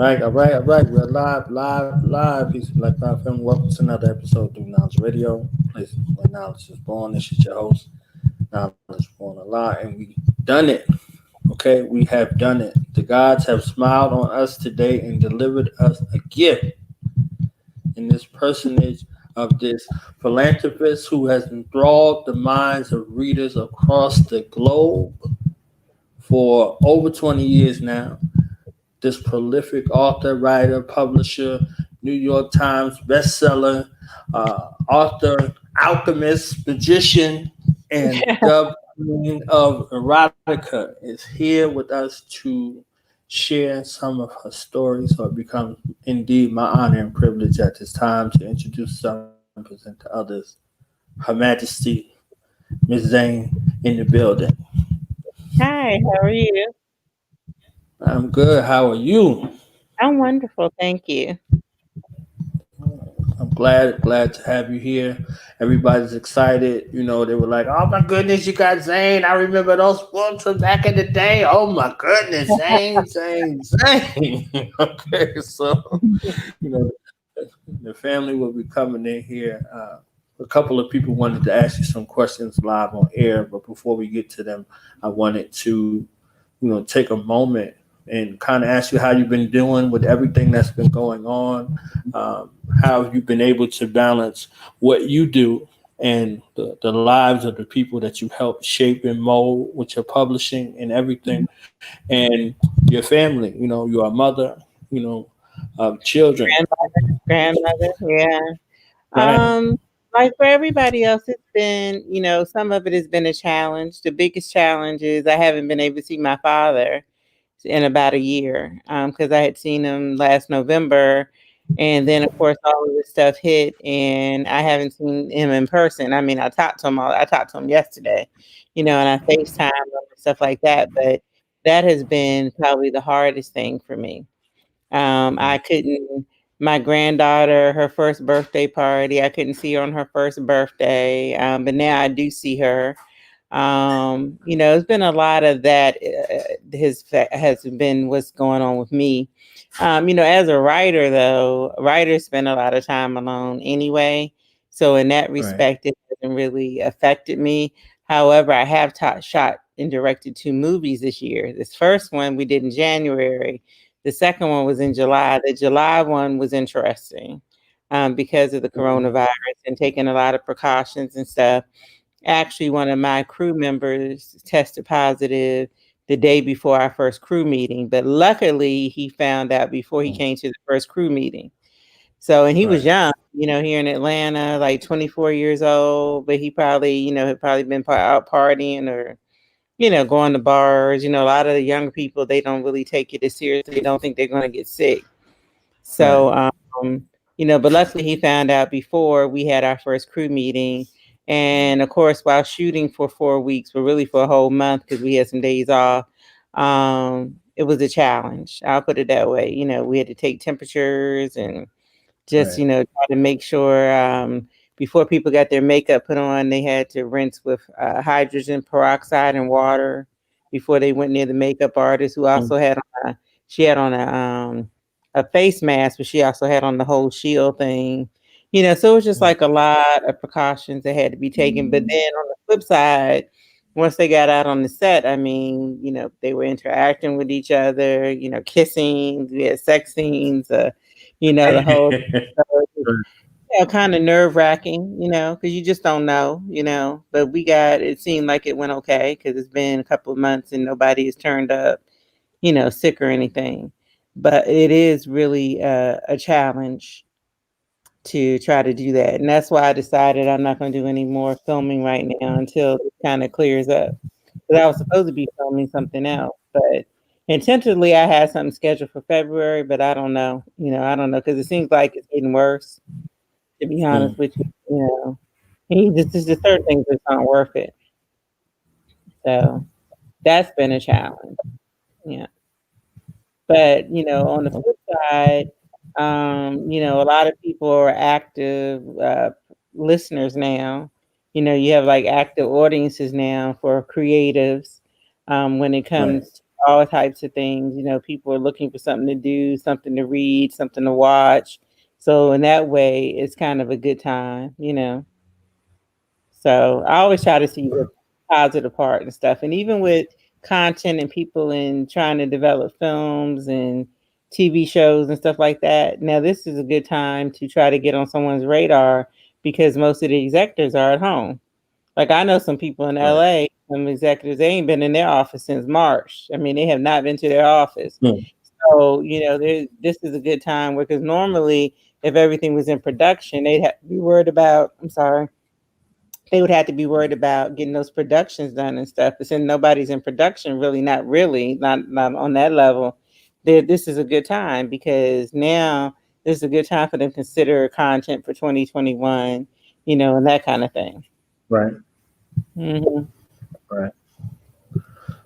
All right. We're live. Peace and Black Power Family. Welcome to another episode of Knowledge Radio. Place where knowledge is born. This is your host, Knowledge Born a Lot, and we done it. Okay, we have done it. The gods have smiled on us today and delivered us a gift in this personage of this philanthropist who has enthralled the minds of readers across the globe for over 20 years now. This prolific author, writer, publisher, New York Times bestseller, author, alchemist, magician, and dove queen of Erotica is here with us to share some of her stories. So it becomes indeed my honor and privilege at this time to introduce some and present to others Her Majesty, Miss Zane, in the building. Hi, how are you? I'm good. How are you? I'm wonderful, thank you. I'm glad to have you here. Everybody's excited. You know, they were like, "Oh my goodness, you got Zane." I remember those books from back in the day. Oh my goodness, Zane. Okay, so you know, the family will be coming in here. A couple of people wanted to ask you some questions live on air, but before we get to them, I wanted to, take a moment and kind of ask you how you've been doing with everything that's been going on. Um, how have you been able to balance what you do and the lives of the people that you help shape and mold with your publishing and everything, and your family? You know, you're a mother, of children, Grandmother, yeah. right? Um, like for everybody else, it's been, some of it has been a challenge. The biggest challenge is I haven't been able to see my father in about a year because I had seen him last November. And then, of course, all of this stuff hit, and I haven't seen him in person. I mean, I talked to him yesterday, and I FaceTime him and stuff like that. But that has been probably the hardest thing for me. I couldn't, my granddaughter, her first birthday party, I couldn't see her on her first birthday, but now I do see her. It's been a lot of that has been what's going on with me. As a writer, though, writers spend a lot of time alone anyway. So in that Right. respect, it hasn't really affected me. However, I have shot and directed 2 movies this year. This first one we did in January. The second one was in July. The July one was interesting because of the Mhm. coronavirus and taking a lot of precautions and stuff. Actually, one of my crew members tested positive the day before our first crew meeting, but luckily he found out before he came to the first crew meeting. So, and he was Right. young, here in Atlanta, like 24 years old, but he probably, had probably been out partying or, going to bars. A lot of the young people, they don't really take it as seriously. They don't think they're going to get sick. Right. So, but luckily he found out before we had our first crew meeting. And of course, while shooting for 4 weeks, but really for a whole month because we had some days off, it was a challenge. I'll put it that way. We had to take temperatures and just, Right. try to make sure before people got their makeup put on, they had to rinse with hydrogen peroxide and water before they went near the makeup artist who also had on she had on a face mask, but she also had on the whole shield thing. So it was just like a lot of precautions that had to be taken. But then on the flip side, once they got out on the set, I mean, they were interacting with each other, kissing, we had sex scenes, the whole kind of nerve wracking, because you just don't know, But it seemed like it went okay because it's been a couple of months and nobody has turned up, sick or anything. But it is really a challenge to try to do that. And that's why I decided I'm not going to do any more filming right now until it kind of clears up. Because I was supposed to be filming something else, but intentionally I had something scheduled for February, but I don't know. I don't know because it seems like it's getting worse. To be honest with you, just the certain things just aren't worth it. So that's been a challenge. Yeah. But, on the flip side, a lot of people are active listeners now. You have like active audiences now for creatives when it Right. comes to all types of things. You know, people are looking for something to do, something to read, something to watch. So in that way, it's kind of a good time, you know. So I always try to see the positive part and stuff. And even with content and people and trying to develop films and TV shows and stuff like that. Now this is a good time to try to get on someone's radar because most of the executives are at home. Like I know some people in Right. LA, some executives, they ain't been in their office since March. I mean, they have not been to their office. Mm. So, you know, this is a good time because normally if everything was in production, they'd have to be worried about, I'm sorry, they would have to be worried about getting those productions done and stuff. But since nobody's in production, really, not on that level, this is a good time because now this is a good time for them to consider content for 2021, you know, and that kind of thing. Right. Hmm. Right.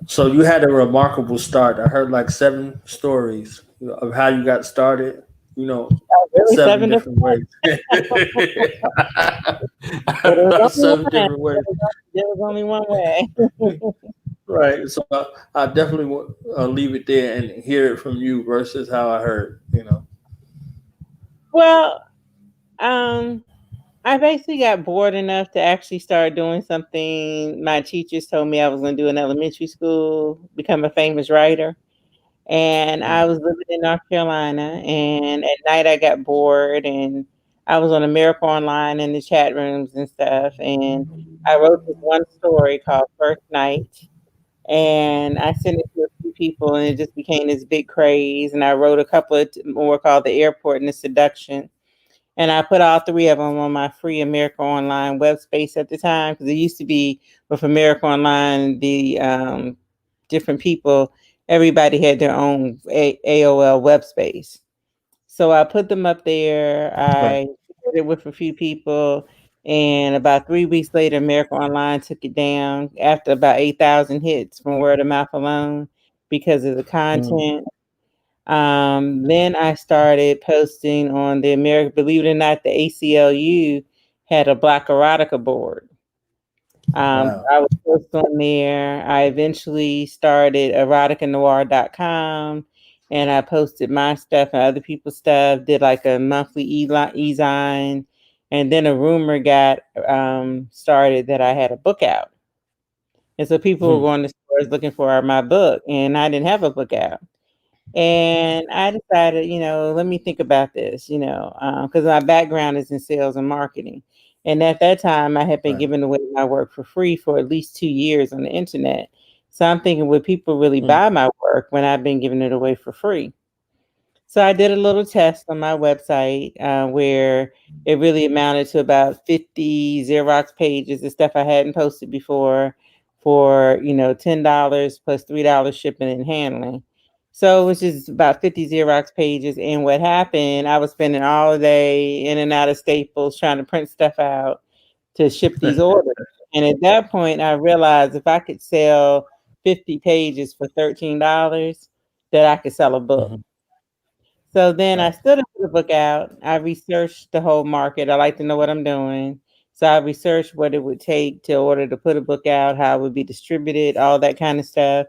So you had a remarkable start. I heard like 7 stories of how you got started. You know, Really, seven seven different different ways. But there was only Seven one. different ways. There was only one way. Right. So I definitely want leave it there and hear it from you versus how I heard. You know. Well, um, I basically got bored enough to actually start doing something. My teachers told me I was going to do in elementary school, become a famous writer. And I Mm. was living in North Carolina, and at night I got bored, and I was on America Online in the chat rooms and stuff, and I wrote this one story called First Night, and I sent it to a few people, and it just became this big craze. And I wrote a couple of more called The Airport and The Seduction, and I put all three of them on my free America Online web space at the time because it used to be with America Online, the different people, everybody had their own AOL web space. So I put them up there. Right. I shared it with a few people, and about 3 weeks later, America Online took it down after about 8,000 hits from word of mouth alone because of the Mm. content. Then I started posting on the American, believe it or not, the ACLU had a Black Erotica board. Wow. I was post on there. I eventually started eroticanoir.com, and I posted my stuff and other people's stuff, did like a monthly e-zine. And then a rumor got started that I had a book out. And so people were Mm. going to stores looking for my book, and I didn't have a book out. And I decided, you know, let me think about this, you know, because my background is in sales and marketing. And at that time, I had been Right. giving away my work for free for at least 2 years on the internet. So I'm thinking, would people really Mm. buy my work when I've been giving it away for free? So I did a little test on my website where it really amounted to about 50 Xerox pages of stuff I hadn't posted before for, you know, $10 plus $3 shipping and handling. So it was just about 50 Xerox pages. And what happened, I was spending all day in and out of Staples trying to print stuff out to ship these orders. And at that point, I realized if I could sell 50 pages for $13, that I could sell a book. Mhm. So then I Right. still didn't put the book out. I researched the whole market. I like to know what I'm doing. So I researched what it would take to order to put a book out, how it would be distributed, all that kind of stuff.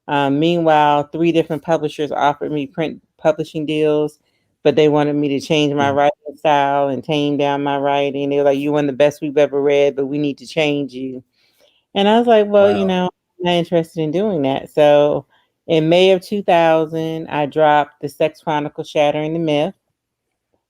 Meanwhile, 3 different publishers offered me print publishing deals, but they wanted me to change my Mhm. writing style and tame down my writing. They were like, "You're one of the best we've ever read, but we need to change you." And I was like, well, you Wow. know, I'm not interested in doing that. So in May of 2000, I dropped The Sex Chronicle Shattering the Myth.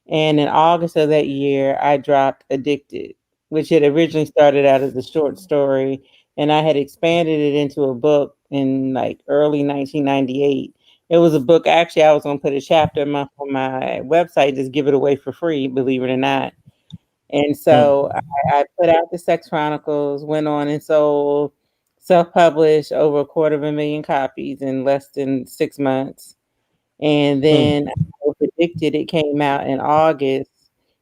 And in August of that year, I dropped Addicted, which had originally started out as a short story. And I had expanded it into a book in like early 1998. It was a book, actually, I was going to put a chapter a month on my website, just give it away for free, believe it or not. And so Mm. I put out the Sex Chronicles, went on and sold self-published over 250,000 copies in less than 6 months. And Mm. then I predicted it came out in August.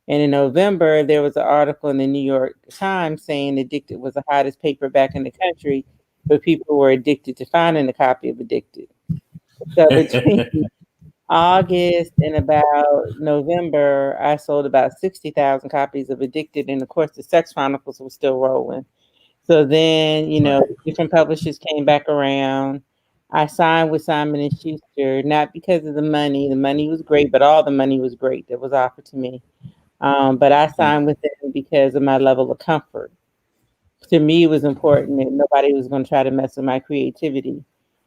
And in November, there was an article in the New York Times saying Addicted was the hottest paperback in the country, but people were addicted to finding a copy of Addicted. So between August and about November, I sold about 60,000 copies of Addicted. And of course, the Sex Chronicles was still rolling. So then, you know, Right. different publishers came back around. I signed with Simon and Schuster, not because of the money. The money was great, but all the money was great that was offered to me. But I Mm. signed with them because of my level of comfort. To me, it was important that nobody was going to try to mess with my creativity.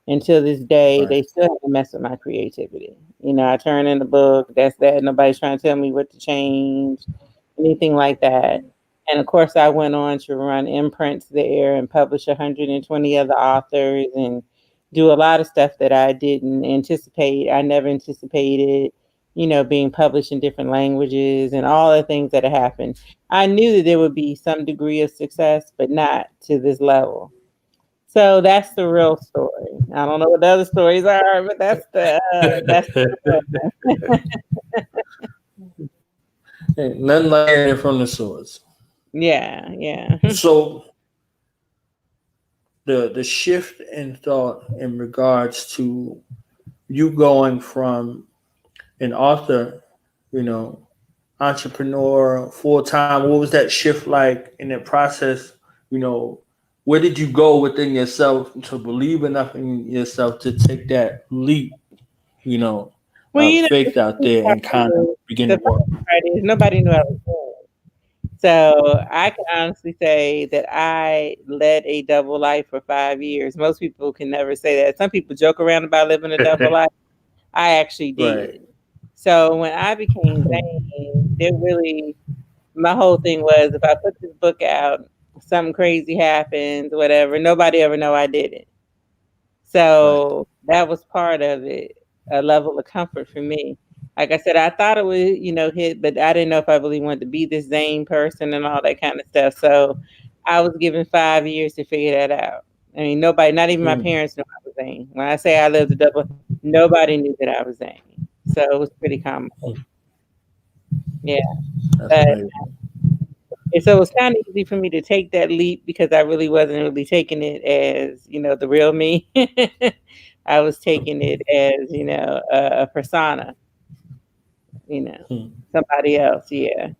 Until this day, Right. they still haven't messed with my creativity. I turn in the book, that's that. Nobody's trying to tell me what to change, anything like that. And of course, I went on to run imprints there and publish 120 other authors and do a lot of stuff that I didn't anticipate. I never anticipated, being published in different languages and all the things that have happened. I knew that there would be some degree of success, but not to this level. So that's the real story. I don't know what the other stories are, but that's the Ain't nothing like hearing it from the source. yeah, yeah. So the shift in thought in regards to you going from an author, you know, entrepreneur, full time. What was that shift like in that process? You know, where did you go within yourself to believe enough in yourself to take that leap? You know, Well, of the faith out funny there part and kind of is, begin to the work. funny part is nobody knew I was doing. So I can honestly say that I led a double life for 5 years. Most people can never say that. Some people joke around about living a double life. I actually Right. did. So when I became Zane, there really my whole thing was if I put this book out, something crazy happens, whatever, nobody ever know I did it. Right. So that was part of it, a level of comfort for me. Like I said, I thought it would, hit, but I didn't know if I really wanted to be this Zane person and all that kind of stuff. So I was given 5 years to figure that out. I mean, nobody, not even my Mm. parents knew I was Zane. When I say I lived a double, nobody knew that I was Zane. So it was pretty comical. Yeah. That's But amazing. and so it was kind of easy for me to take that leap because I really wasn't really taking it as, the real me. I was taking it as, a persona, you know, Mm. somebody else. Yeah.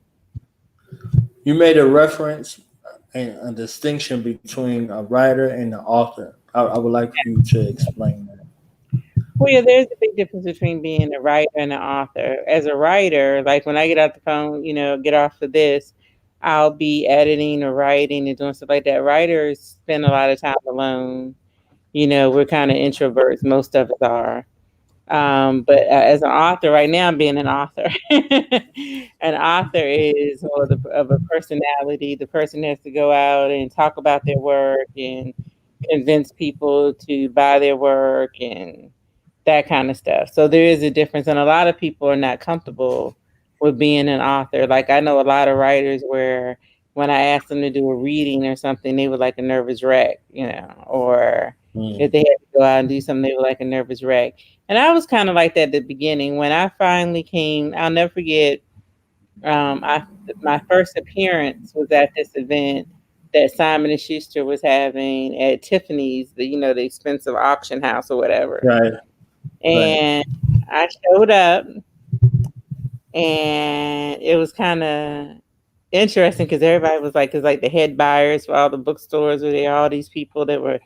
You made a reference and a distinction between a writer and an author. I would like for you to explain that. Well, yeah, there's a big difference between being a writer and an author. As a writer, like when I get off the phone, get off of this, I'll be editing or writing and doing stuff like that. Writers spend a lot of time alone. We're kind of introverts. Most of us are. But as an author, right now, I'm being an author. An author is more of a personality. The person has to go out and talk about their work and convince people to buy their work and that kind of stuff. So there is a difference, and a lot of people are not comfortable with being an author. Like I know a lot of writers where when I asked them to do a reading or something, they were like a nervous wreck, or if Mm. they had to go out and do something, they were like a nervous wreck. And I was kind of like that at the beginning. When I finally came, I'll never forget. I My first appearance was at this event that Simon and Schuster was having at Tiffany's, the expensive auction house or whatever. Right. Right. And I showed up, and it was kind of interesting because everybody was like, because like the head buyers for all the bookstores were there, all these people that were,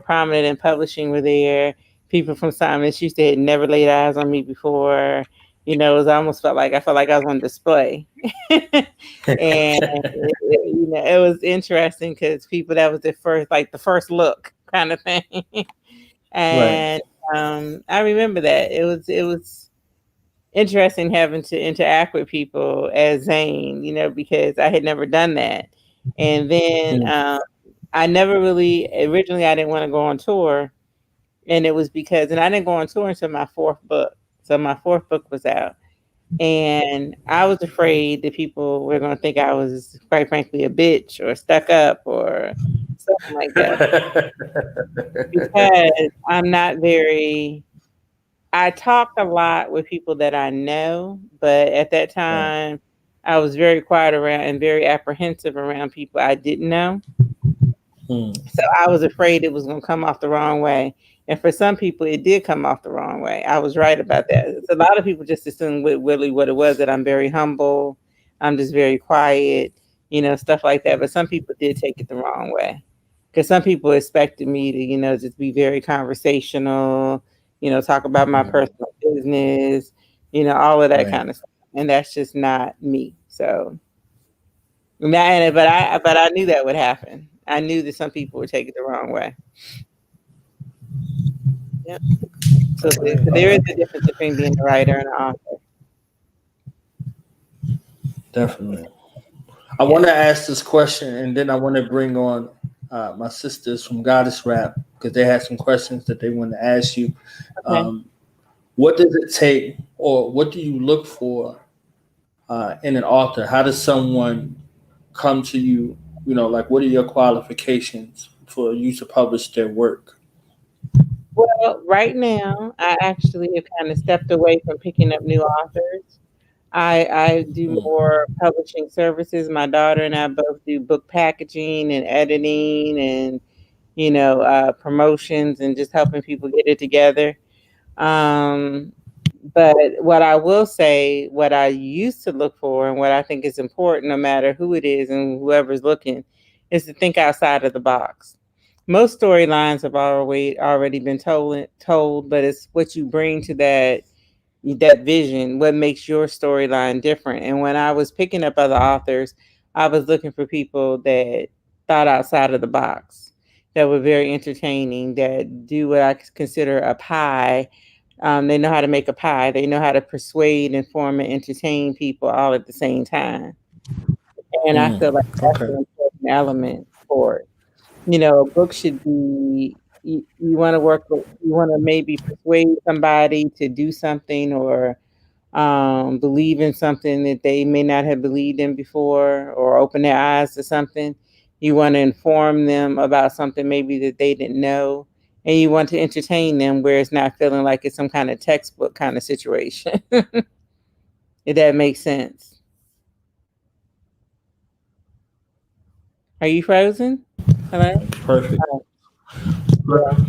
prominent in publishing were there. People from Simon and Schuster had never laid eyes on me before. It was almost I felt like I was on display, and it was interesting because people that was their first, like the first look kind of thing, Right. and I remember that it was interesting having to interact with people as Zane, because I had never done that. And then Mm. I never really, originally, I didn't want to go on tour. And it was because, and I didn't go on tour until my fourth book. So my fourth book was out. And I was afraid that people were going to think I was, quite frankly, a bitch or stuck up or something like that. Because I'm not very, I talked a lot with people that I know, but at that Right. time, I was very quiet around and very apprehensive around people I didn't know. Mm. So I was afraid it was going to come off the wrong way. And for some people, it did come off the wrong way. I was right about that. So a lot of people just assumed really what it was, that I'm very humble. I'm just very quiet, stuff like that. But some people did take it the wrong way because some people expected me to, just be very conversational, talk about my personal business, all of that Right. kind of stuff. And that's just not me. So, but I knew that would happen. I knew that some people would take it the wrong way. Yep. So, All right. so there is a difference between being a writer and an author. Definitely. I Yeah. want to ask this question, and then I want to bring on my sisters from Goddess Rap because they had some questions that they want to ask you. Okay. What does it take, or what do you look for in an author? How does someone come to you? Like what are your qualifications for you to publish their work? Well, right now, I actually have kind of stepped away from picking up new authors. I do Mm, more publishing services. My daughter and I both do book packaging and editing and, promotions and just helping people get it together. Um, but what I will say, what I used to look for and what I think is important, no matter who it is and whoever's looking, is to think outside of the box. Most storylines have already been told, but it's what you bring to that vision, what makes your storyline different. And when I was picking up other authors, I was looking for people that thought outside of the box, that were very entertaining, that do what I consider a pie. They know how to make a pie. They know how to persuade, inform, and entertain people all at the same time. And I feel like that's okay. an important element for it. A book should be, you want to you want to maybe persuade somebody to do something or believe in something that they may not have believed in before or open their eyes to something. You want to inform them about something maybe that they didn't know. And you want to entertain them where it's not feeling like it's some kind of textbook kind of situation. If that makes sense. Are you frozen? Hello? Perfect. Oh, Perfect.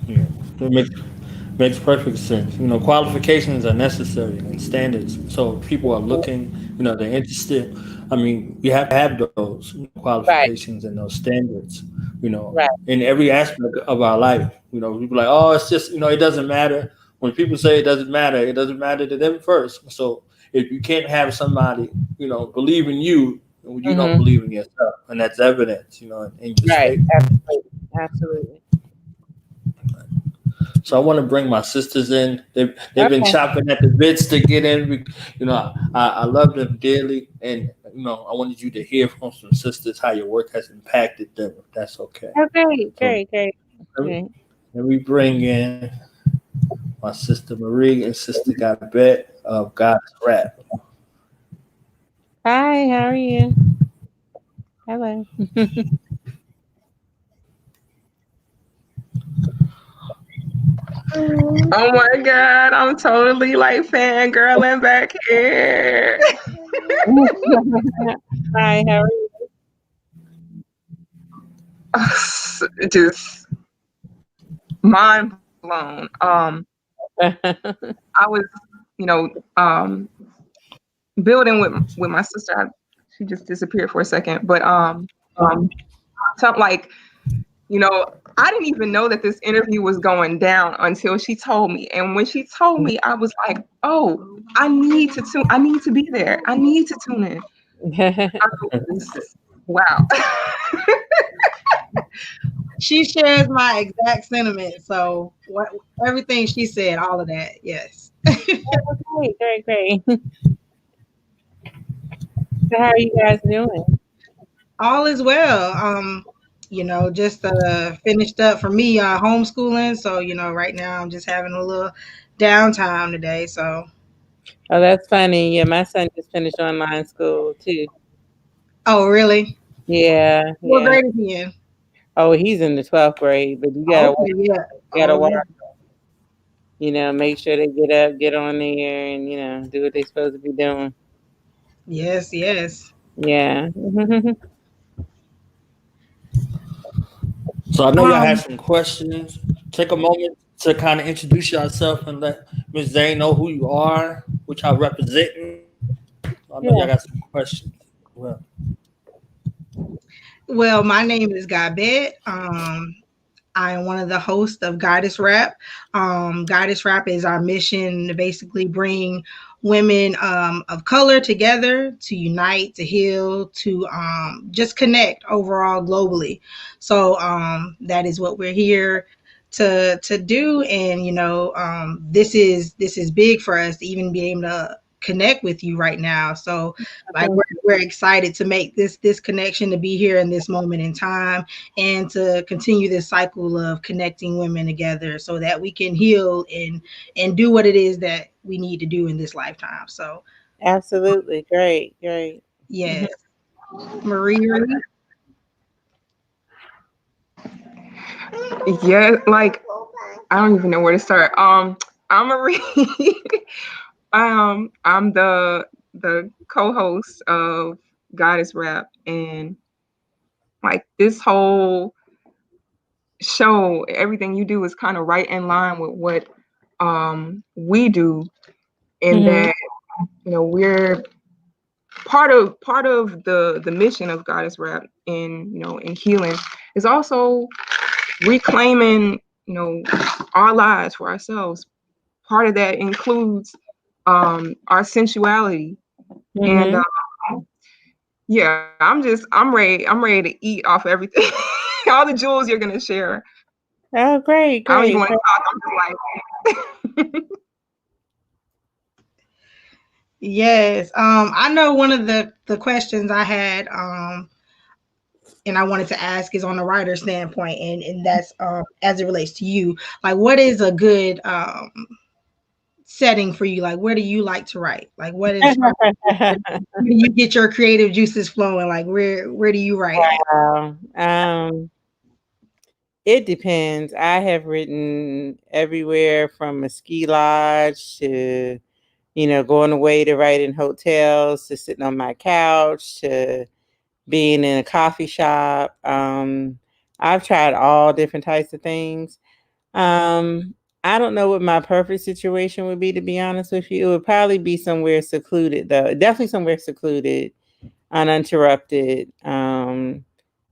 yeah. Yeah. It makes perfect sense. Qualifications are necessary and standards. So if people are looking, they're interested. I mean, we have to have those Right, qualifications and those standards, right. in every aspect of our life. People are like, oh, it's just, it doesn't matter. When people say it doesn't matter to them first. So if you can't have somebody, believe in you, when you don't Mm-hmm. believe in yourself, and that's evidence, in your Right. state. Absolutely. Absolutely. So I want to bring my sisters in. They've been Okay. chopping at the bits to get in. I love them dearly, and I wanted you to hear from some sisters how your work has impacted them. If that's okay. Oh, great, So great, great. let me, Great. let me bring in my sister Marie and sister Gabette of God's Rap. Hi, how are you? Hello. Oh my God, I'm totally like fangirling back here. Hi, how are Just mind blown. you? I was, you know, um, building with my sister. She just disappeared for a second, but something like, I didn't even know that this interview was going down until she told me. And when she told me, I was like, oh, I need to be there. I need to tune in. I was, wow. She shares my exact sentiment. So what everything she said, all of that, yes. Great, great, great. So how are you guys doing? All is well. Just finished up for me homeschooling. So, right now I'm just having a little downtime today. So Oh, that's funny. Yeah, my son just finished online school too. oh really? Yeah, What yeah. grade is he in? Oh, he's in the 12th grade, but Oh, okay, yeah. gotta Oh watch, yeah. make sure they get up, get on there and, do what they're supposed to be doing. Yes, yes. Yeah. So I know y'all had Um, some questions. Take a moment to kind of introduce yourself and let Miss Zane know who you are, what y'all representing. I know y'all Yeah. got some questions. Well, Well, my name is Gabet. I am one of the hosts of Goddess Rap. Goddess Rap is our mission to basically bring women of color together to unite, to heal, to just connect overall globally. So that is what we're here to do. And this is big for us to even be able to connect with you right now. So like we're excited to make this connection, to be here in this moment in time, and to continue this cycle of connecting women together so that we can heal and do what it is that we need to do in this lifetime. So Absolutely. Great. yes. Marie. Yeah, like I don't even know where to start. I'm Marie. I'm the co-host of Goddess Rap, and like this whole show, everything you do is kind of right in line with what we do, in that we're part of the mission of Goddess Rap in healing is also reclaiming our lives for ourselves. Part of that includes our sensuality. And yeah, I'm ready to eat off everything. All the jewels you're gonna share. Oh, great. I don't even want to talk. I'm just like Yes. I know one of the questions I had and I wanted to ask is on the writer standpoint, and that's as it relates to you. Like, what is a good setting for you? Like, where do you like to write? Like, what is where do you get your creative juices flowing? Like, where do you write at? Wow. It depends. I have written everywhere from a ski lodge to, going away to write in hotels, to sitting on my couch, to being in a coffee shop. I've tried all different types of things. I don't know what my perfect situation would be, to be honest with you. It would probably be somewhere secluded, though. Definitely somewhere secluded, uninterrupted.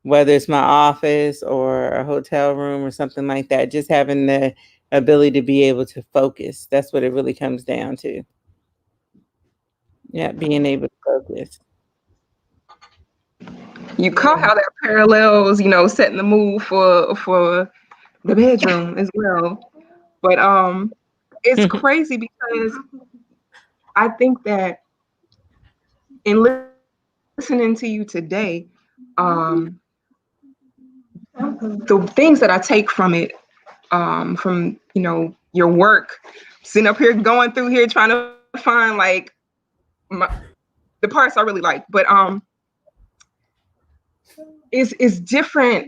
Whether it's my office or a hotel room or something like that, just having the ability to be able to focus. That's what it really comes down to. Yeah, being able to focus. you caught how that parallels, setting the mood for the bedroom as well. But it's crazy because I think that in listening to you today, the things that I take from it, from your work, sitting up here going through here trying to find like the parts I really like, but it's different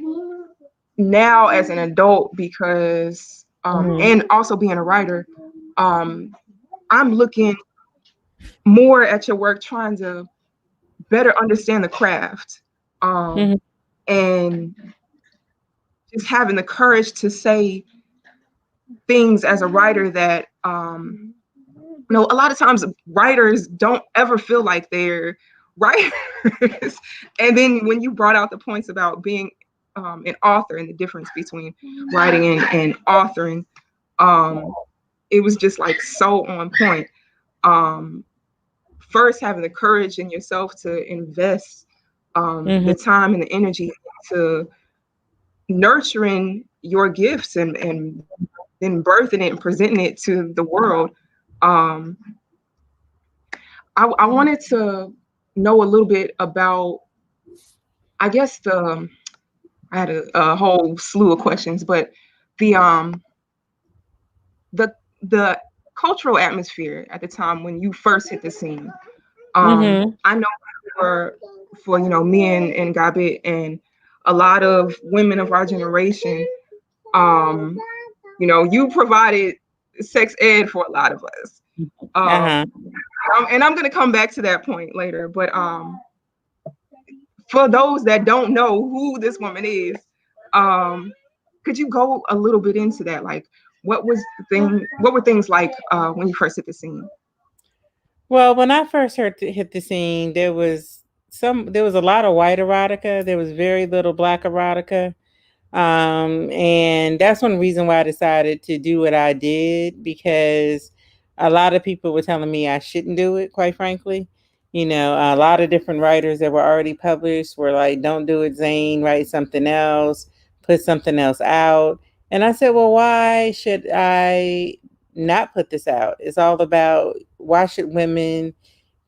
now as an adult because and also being a writer, I'm looking more at your work, trying to better understand the craft, and just having the courage to say things as a writer that a lot of times writers don't ever feel like they're writers. And then when you brought out the points about being an author and the difference between writing and authoring, it was just like so on point. First, having the courage in yourself to invest the time and the energy to nurturing your gifts and then birthing it and presenting it to the world. I wanted to know a little bit about, I guess I had a whole slew of questions, but the cultural atmosphere at the time when you first hit the scene. I know for me and Gabi and a lot of women of our generation, you provided sex ed for a lot of us. And I'm going to come back to that point later, but for those that don't know who this woman is, could you go a little bit into that? Like, what were things like when you first hit the scene? Well, when I first hit the scene, there was there was a lot of white erotica. There was very little black erotica. And that's one reason why I decided to do what I did, because a lot of people were telling me I shouldn't do it, quite frankly. A lot of different writers that were already published were like, don't do it, Zane, write something else, put something else out. And I said, well, why should I not put this out? It's all about, why should women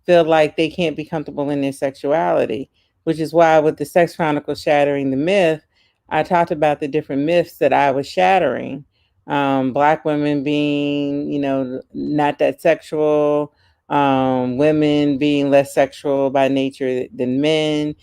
feel like they can't be comfortable in their sexuality? Which is why with the Sex Chronicles Shattering the Myth, I talked about the different myths that I was shattering. Black women being, not that sexual, women being less sexual by nature than men,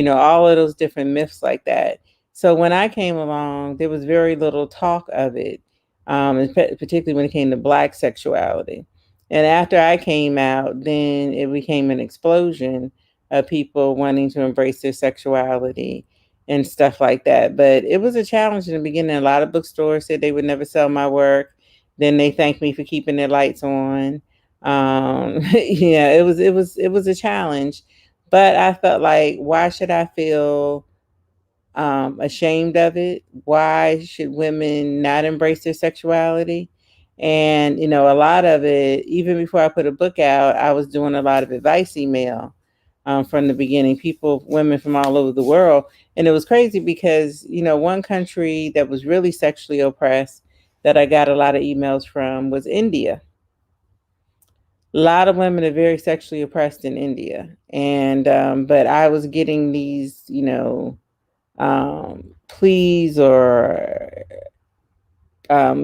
all of those different myths like that. So when I came along, there was very little talk of it, particularly when it came to Black sexuality. And after I came out, then it became an explosion of people wanting to embrace their sexuality and stuff like that. But it was a challenge in the beginning. A lot of bookstores said they would never sell my work. Then they thanked me for keeping their lights on. Yeah, it was a challenge. But I felt like, why should I feel ashamed of it? Why should women not embrace their sexuality? And, a lot of it, even before I put a book out, I was doing a lot of advice email from the beginning, women from all over the world. And it was crazy because, one country that was really sexually oppressed that I got a lot of emails from was India. A lot of women are very sexually oppressed in India. And, but I was getting these, pleas or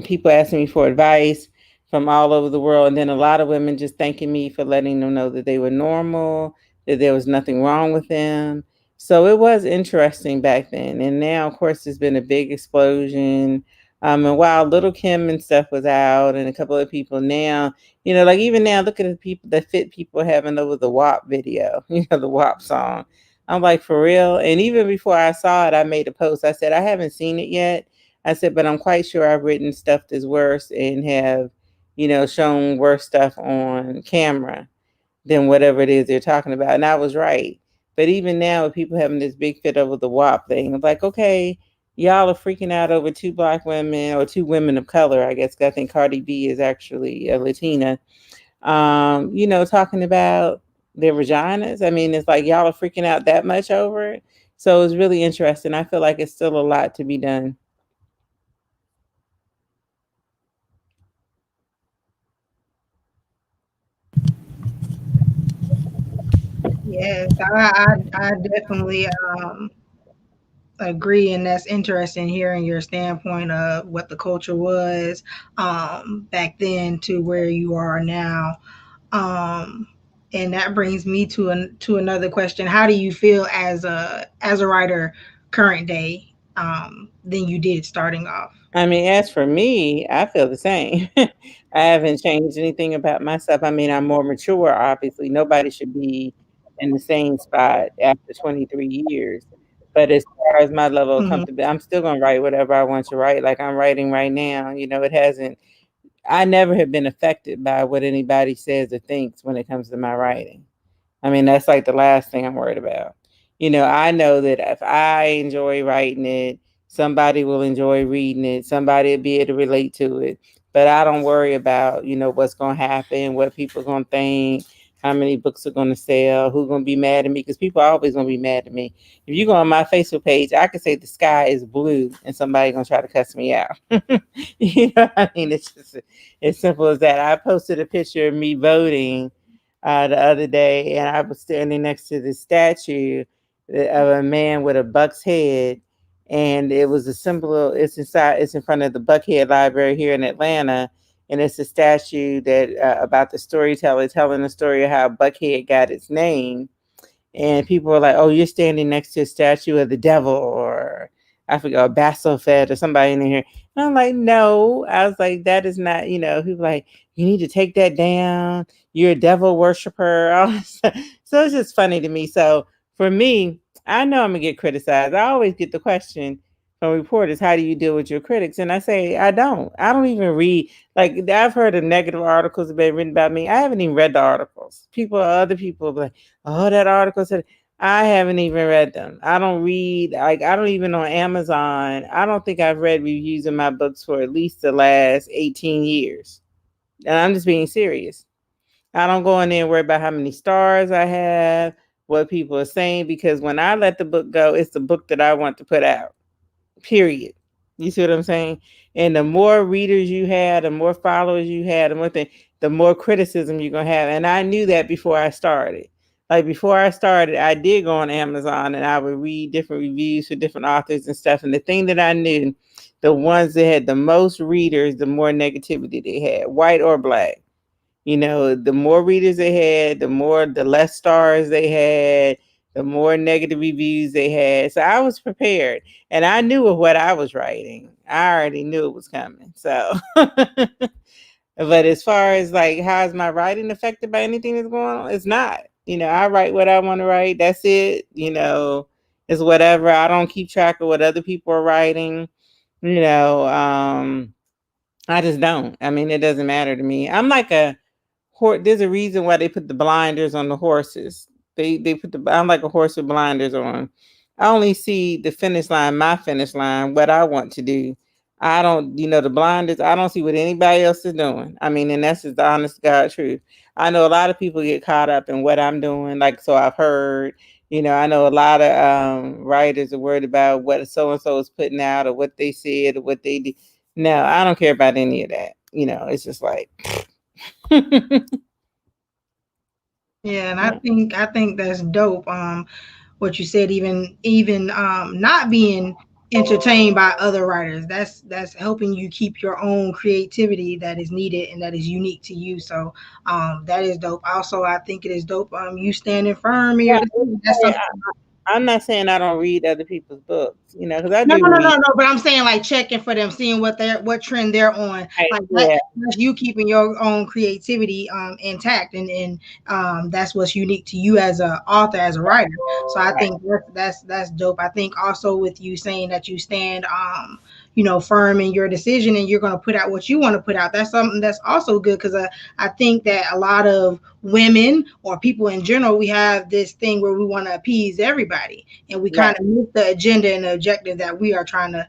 people asking me for advice from all over the world. And then a lot of women just thanking me for letting them know that they were normal, that there was nothing wrong with them. So it was interesting back then. And now, of course, there's been a big explosion. And while Little Kim and stuff was out and a couple of people now, like even now, look at the people, the fit people having over the WAP video, the WAP song. I'm like, for real? And even before I saw it, I made a post. I said, I haven't seen it yet. I said, but I'm quite sure I've written stuff that's worse and have, shown worse stuff on camera than whatever it is they're talking about. And I was right. But even now, with people having this big fit over the WAP thing, I'm like, okay, y'all are freaking out over two Black women or two women of color, I guess. 'Cause I think Cardi B is actually a Latina, talking about their vaginas. I mean, it's like y'all are freaking out that much over it. So it's really interesting. I feel like it's still a lot to be done. Yes, I definitely agree, and that's interesting hearing your standpoint of what the culture was back then to where you are now. And that brings me to another question: how do you feel as a writer current day than you did starting off? I mean, as for me, I feel the same. I haven't changed anything about myself. I mean, I'm more mature, obviously. Nobody should be in the same spot after 23 years. But as far as my level of Mhm. comfortability, I'm still going to write whatever I want to write, like I'm writing right now. I never have been affected by what anybody says or thinks when it comes to my writing. I mean, that's like the last thing I'm worried about. I know that if I enjoy writing it, somebody will enjoy reading it, somebody will be able to relate to it. But I don't worry about, what's going to happen, what people are going to think, how many books are going to sell, who's going to be mad at me, because people are always going to be mad at me. If you go on my Facebook page, I could say the sky is blue and somebody's going to try to cuss me out. I mean? It's just as simple as that. I posted a picture of me voting the other day, and I was standing next to the statue of a man with a buck's head, and it was a symbol. It's in front of the Buckhead Library here in Atlanta, and it's a statue that about the storyteller telling the story of how Buckhead got its name. And people were like, "Oh, you're standing next to a statue of the devil," or I forgot, Baphomet or somebody in here. And I'm like, no. I was like, that is not, people like, you need to take that down. You're a devil worshiper. So it's just funny to me. So for me, I know I'm gonna get criticized. I always get the question from reporters, how do you deal with your critics? And I say, I don't. I don't even read. Like, I've heard of negative articles have been written about me. I haven't even read the articles. Other people be like, oh, that article said, I haven't even read them. I don't read, like, I don't even on Amazon. I don't think I've read reviews of my books for at least the last 18 years. And I'm just being serious. I don't go in there and worry about how many stars I have, what people are saying, because when I let the book go, it's the book that I want to put out. Period. You see what I'm saying? And the more readers you have, the more followers you have, the more criticism you're gonna have. And I knew that before I started. Like before I started, I did go on Amazon and I would read different reviews for different authors and stuff. And the thing that I knew, the ones that had the most readers, the more negativity they had, white or black. You know, the more readers they had, the less stars they had, the more negative reviews they had. So I was prepared and I knew of what I was writing. I already knew it was coming. So, but as far as like, how is my writing affected by anything that's going on? It's not. You know, I write what I want to write. That's it. You know, it's whatever. I don't keep track of what other people are writing. You know, I just don't. I mean, it doesn't matter to me. I'm like there's a reason why they put the blinders on the horses. I'm like a horse with blinders on. I only see the finish line, my finish line, what I want to do. I don't, the blinders, I don't see what anybody else is doing. I mean, and that's just the honest to God truth. I know a lot of people get caught up in what I'm doing. Like, so I've heard, I know a lot of writers are worried about what so-and-so is putting out or what they said or what they did. No, I don't care about any of that. It's just like, Yeah, and I think that's dope. What you said, even not being entertained by other writers, that's helping you keep your own creativity that is needed and that is unique to you. So that is dope. Also, I think it is dope. You standing firm in your decision. That's something. I'm not saying I don't read other people's books, because I No, do no, no, read. no. But I'm saying like checking for them, seeing what trend they're on. Like that's you keeping your own creativity intact, and that's what's unique to you as a author, as a writer. So I think that's dope. I think also with you saying that you stand firm in your decision and you're going to put out what you want to put out. That's something that's also good because I think that a lot of women or people in general, we have this thing where we want to appease everybody and we kind of miss the agenda and the objective that we are trying to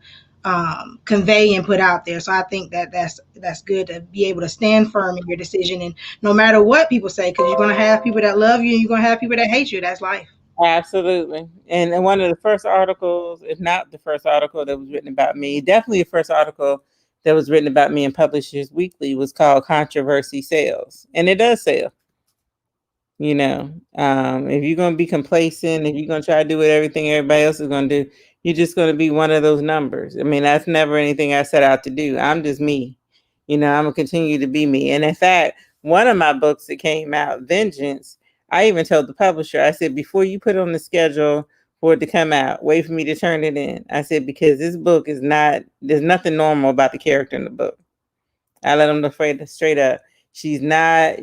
convey and put out there. So I think that's good to be able to stand firm in your decision, and no matter what people say, because you're going to have people that love you and you're going to have people that hate you. That's life. Absolutely. And one of the first articles, if not the first article that was written about me, definitely the first article that was written about me in Publishers Weekly was called Controversy Sells. And it does sell. If you're going to be complacent, if you're going to try to do what everything everybody else is going to do, you're just going to be one of those numbers. I mean, that's never anything I set out to do. I'm just me. I'm going to continue to be me. And in fact, one of my books that came out, Vengeance, I even told the publisher, I said, before you put it on the schedule for it to come out, wait for me to turn it in. I said, because this book is there's nothing normal about the character in the book. I let them know straight up. She's not,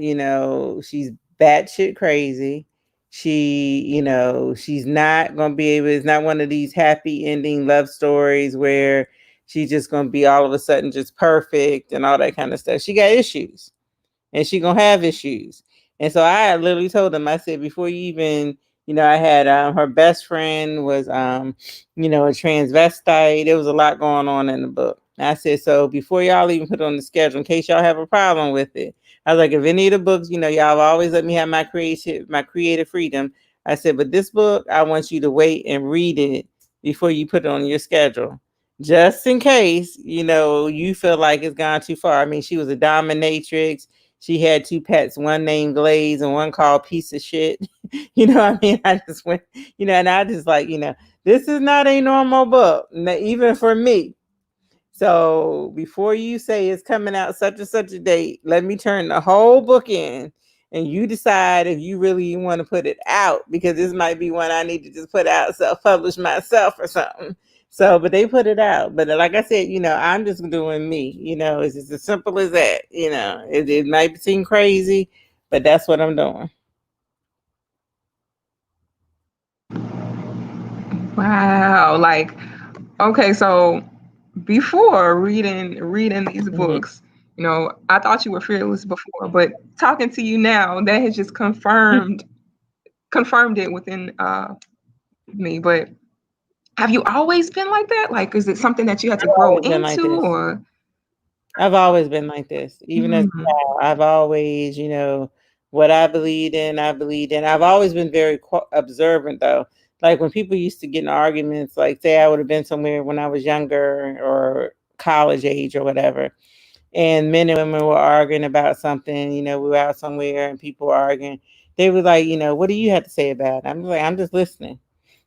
she's batshit crazy. She's not going to be able, it's not one of these happy ending love stories where she's just going to be all of a sudden just perfect and all that kind of stuff. She got issues and she going to have issues. And so I literally told them, I said, before you even, I had her best friend was, a transvestite. There was a lot going on in the book. I said, so before y'all even put it on the schedule, in case y'all have a problem with it, I was like, if any of the books, y'all always let me have my creative freedom. I said, but this book, I want you to wait and read it before you put it on your schedule. Just in case, you feel like it's gone too far. I mean, she was a dominatrix. She had two pets, one named Glaze and one called Piece of Shit. I mean, I just went, and I just like, this is not a normal book, even for me. So before you say it's coming out such and such a date, let me turn the whole book in and you decide if you really want to put it out, because this might be one I need to just put out, self-publish myself or something. So, but they put it out. But like I said, I'm just doing me, it's just as simple as that. It might seem crazy, but that's what I'm doing. Wow. Like, okay, so before reading these books, I thought you were fearless before, but talking to you now, that has just confirmed confirmed it within me. But have you always been like that? Like, is it something that you had to grow always been like into, this. or? I've always been like this. Even as a child, I've always, what I believed in, I believed in. I've always been very observant, though. Like when people used to get in arguments, like say I would have been somewhere when I was younger or college age or whatever, and men and women were arguing about something, we were out somewhere and people were arguing. They were like, what do you have to say about it? I'm like, I'm just listening.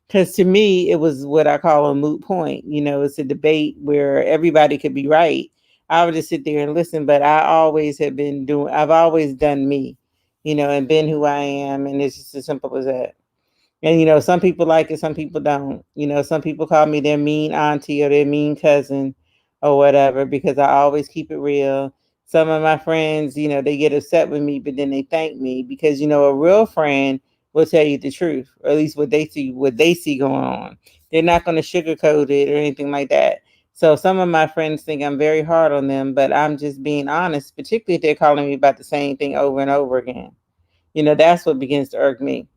Because to me, it was what I call a moot point. It's a debate where everybody could be right. I would just sit there and listen, but I've always done me, and been who I am. And it's just as simple as that. And, some people like it, some people don't. Some people call me their mean auntie or their mean cousin or whatever because I always keep it real. Some of my friends, they get upset with me, but then they thank me because, a real friend will tell you the truth, or at least what they see going on. They're not going to sugarcoat it or anything like that. So some of my friends think I'm very hard on them, but I'm just being honest, particularly if they're calling me about the same thing over and over again. That's what begins to irk me.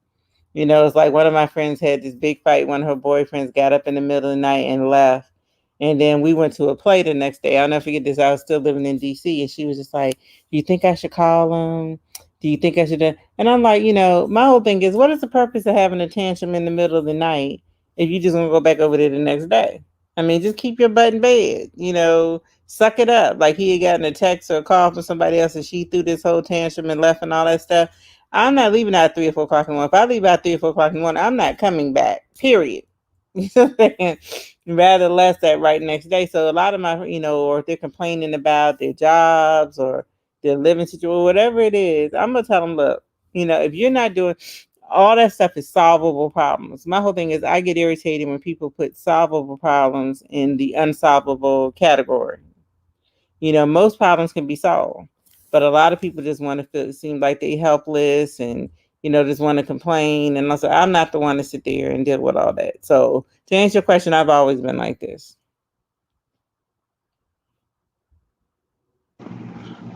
It's like one of my friends had this big fight. One of her boyfriends got up in the middle of the night and left. And then we went to a play the next day. I'll never forget this. I was still living in DC. And she was just like, do you think I should call him? Do you think I should? And I'm like, my whole thing is, what is the purpose of having a tantrum in the middle of the night if you just want to go back over there the next day? I mean, just keep your butt in bed, suck it up. Like he had gotten a text or a call from somebody else and she threw this whole tantrum and left and all that stuff. I'm not leaving out 3 or 4 o'clock in the morning. If I leave out 3 or 4 o'clock in the morning, I'm not coming back. Period. You know what I'm saying? Rather less that right next day. So a lot of my, or if they're complaining about their jobs or their living situation, whatever it is, I'm gonna tell them, look, if you're not doing all that stuff is solvable problems. My whole thing is I get irritated when people put solvable problems in the unsolvable category. Most problems can be solved, but a lot of people just want to feel, it seems like they helpless and, just want to complain. And also, I'm not the one to sit there and deal with all that. So to answer your question, I've always been like this.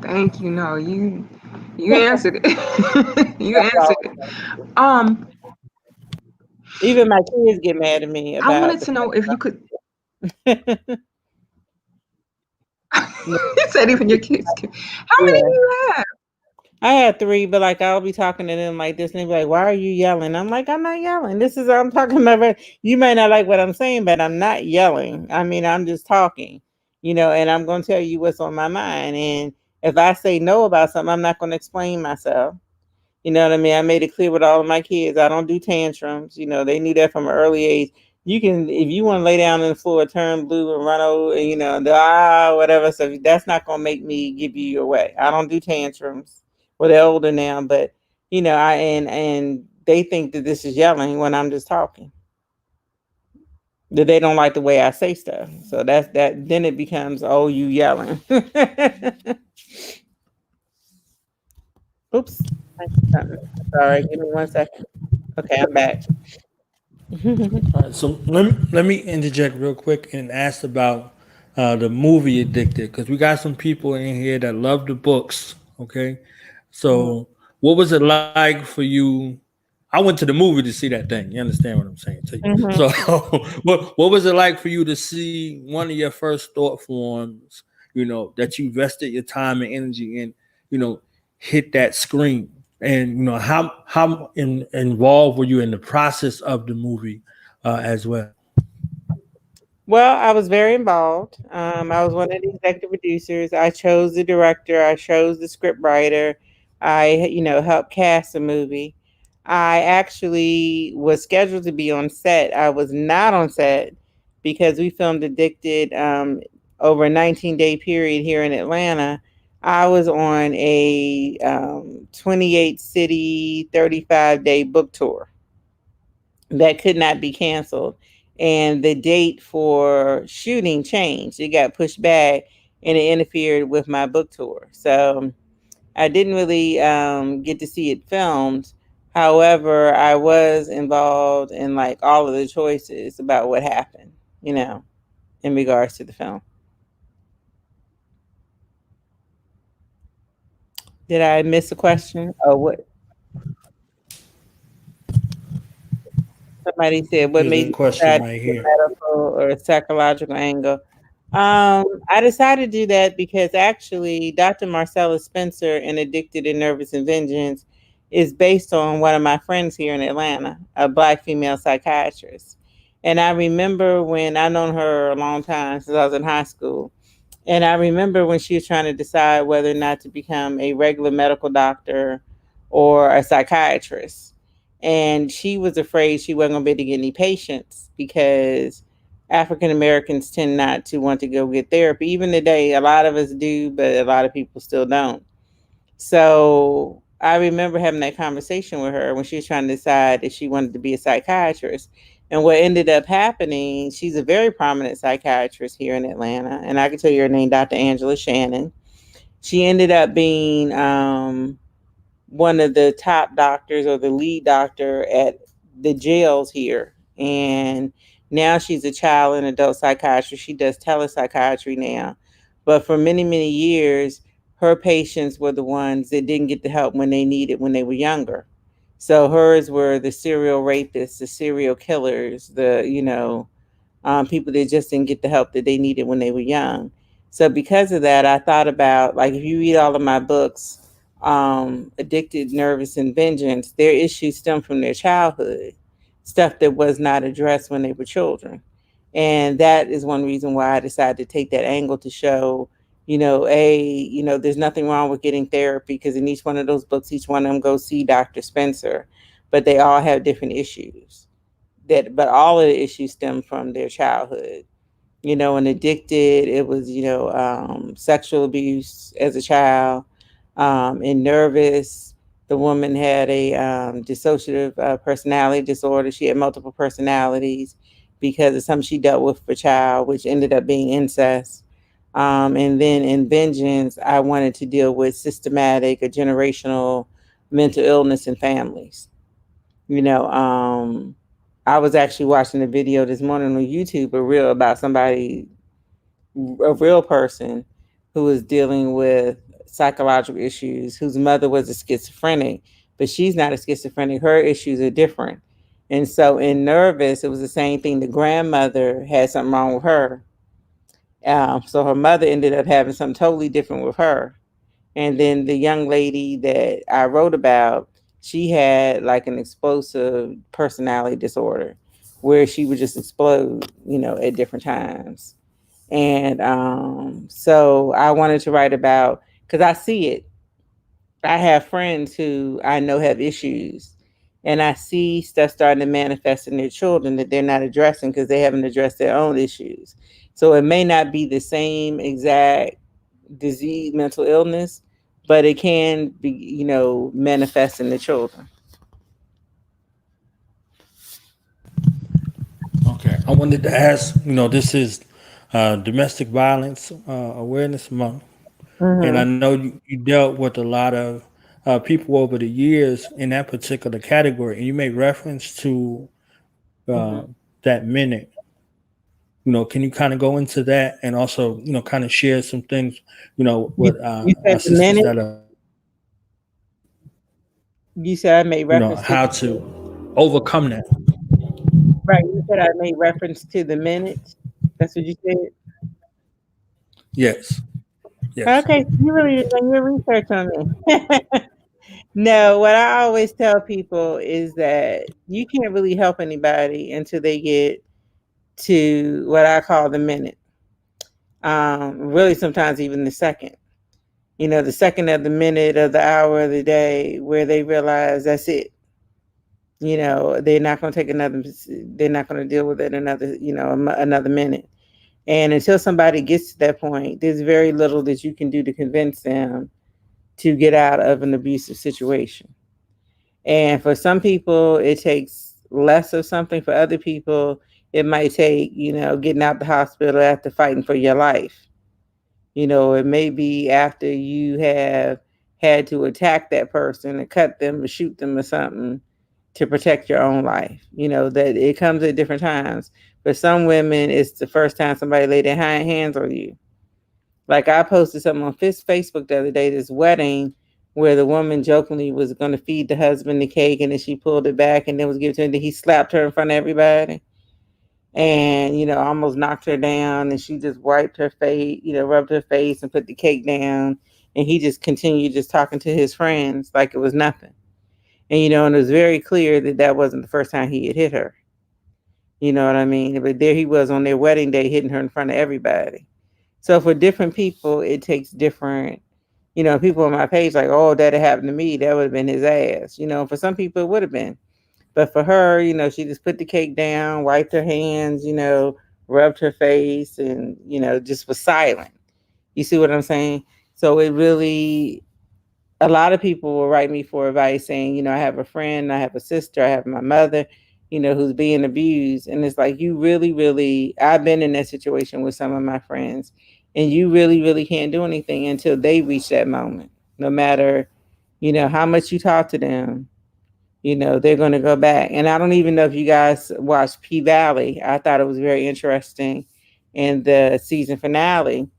Thank you. No, you answered it. You answered it. Even my kids get mad at me I about wanted to know if you could. You said even your kids. How many do you have? I had 3, but like I'll be talking to them like this, and they be like, "Why are you yelling?" I'm like, "I'm not yelling. This is I'm talking about. You may not like what I'm saying, but I'm not yelling. I mean, I'm just talking, and I'm going to tell you what's on my mind. And if I say no about something, I'm not going to explain myself. You know what I mean? I made it clear with all of my kids. I don't do tantrums. They knew that from an early age. You can, if you want to lay down on the floor, turn blue and run over, whatever. So that's not going to make me give you your way. I don't do tantrums. Well, they're older now, but and they think that this is yelling when I'm just talking. That they don't like the way I say stuff. So that's that. Then it becomes, oh, you yelling. Oops. Sorry, give me 1 second. Okay, I'm back. All right, so let me interject real quick and ask about the movie Addicted, because we got some people in here that love the books. Okay, so what was it like for you? I went to the movie to see that thing. You understand what I'm saying to you? Mm-hmm. So, what was it like for you to see one of your first thought forms? That you invested your time and energy in. Hit that screen. And how involved were you in the process of the movie as well? Well, I was very involved. I was one of the executive producers. I chose the director. I chose the script writer. I, helped cast the movie. I actually was scheduled to be on set. I was not on set because we filmed Addicted over a 19-day period here in Atlanta. I was on a 28 city, 35-day book tour that could not be canceled. And the date for shooting changed. It got pushed back and it interfered with my book tour. So I didn't really get to see it filmed. However, I was involved in like all of the choices about what happened, in regards to the film. Did I miss a question? Oh, what? somebody said, what Here's made a you question decide to right do here. a medical or a psychological angle? I decided to do that because actually Dr. Marcella Spencer in Addicted and Nervous and Vengeance is based on one of my friends here in Atlanta, a Black female psychiatrist. And I remember when I known her a long time since I was in high school. And I remember when she was trying to decide whether or not to become a regular medical doctor or a psychiatrist. And she was afraid she wasn't going to be able to get any patients because African Americans tend not to want to go get therapy. Even today, a lot of us do, but a lot of people still don't. So I remember having that conversation with her when she was trying to decide if she wanted to be a psychiatrist. And what ended up happening, she's a very prominent psychiatrist here in Atlanta. And I can tell you her name, Dr. Angela Shannon. She ended up being one of the top doctors or the lead doctor at the jails here. And now she's a child and adult psychiatrist. She does telepsychiatry now. But for many, many years, her patients were the ones that didn't get the help when they needed when they were younger. So hers were the serial rapists, the serial killers, people that just didn't get the help that they needed when they were young. So because of that, I thought about, like, if you read all of my books, Addicted, Nervous, and Vengeance, their issues stem from their childhood, stuff that was not addressed when they were children. And that is one reason why I decided to take that angle to show, there's nothing wrong with getting therapy because in each one of those books, each one of them goes see Dr. Spencer, but they all have different issues. But all of the issues stem from their childhood. And Addicted, it was, sexual abuse as a child. And Nervous, the woman had a dissociative personality disorder. She had multiple personalities because of something she dealt with for child, which ended up being incest. And then in Vengeance, I wanted to deal with systematic or generational mental illness in families. I was actually watching a video this morning on YouTube, about somebody, a real person who was dealing with psychological issues, whose mother was a schizophrenic, but she's not a schizophrenic. Her issues are different. And so in Nervous, it was the same thing. The grandmother had something wrong with her. So her mother ended up having something totally different with her. And then the young lady that I wrote about, she had like an explosive personality disorder where she would just explode, at different times. And so I wanted to write about, because I see it. I have friends who I know have issues, and I see stuff starting to manifest in their children that they're not addressing because they haven't addressed their own issues. So it may not be the same exact disease, mental illness, but it can be, manifest in the children. Okay, I wanted to ask. This is Domestic Violence Awareness Month, and I know you dealt with a lot of people over the years in that particular category, and you made reference to that minute. Can you kind of go into that and also, kind of share some things, You, with you our said the sisters minute. that are, You said I made reference to how to overcome that. right. You said I made reference to the minute. That's what you said. Yes, yes. Okay, you really done your research on me. No, what I always tell people is that you can't really help anybody until they get to what I call the minute. Really, sometimes even the second. The second of the minute of the hour of the day where they realize that's it. They're not going to take another. They're not going to deal with it another. Another minute. And until somebody gets to that point, there's very little that you can do to convince them to get out of an abusive situation. And for some people, it takes less of something. For other people, it might take, getting out the hospital after fighting for your life. It may be after you have had to attack that person and cut them or shoot them or something to protect your own life. That it comes at different times. For some women, it's the first time somebody laid their hands on you. Like I posted something on Facebook the other day, this wedding where the woman jokingly was going to feed the husband the cake, and then she pulled it back and then was given to him. Then he slapped her in front of everybody, and almost knocked her down. And she just wiped her face, rubbed her face, and put the cake down. And he just continued just talking to his friends like it was nothing. And it was very clear that that wasn't the first time he had hit her. You know what I mean? But there he was on their wedding day hitting her in front of everybody. So for different people, it takes different, people on my page like, oh, that had happened to me. That would have been his ass. For some people, it would have been. But for her, she just put the cake down, wiped her hands, rubbed her face, and, just was silent. You see what I'm saying? So it really, a lot of people will write me for advice saying, I have a friend, I have a sister, I have my mother, who's being abused. And it's like, you really, really, I've been in that situation with some of my friends, and you really, really can't do anything until they reach that moment. No matter, how much you talk to them, they're going to go back. And I don't even know if you guys watched P Valley. I thought it was very interesting in the season finale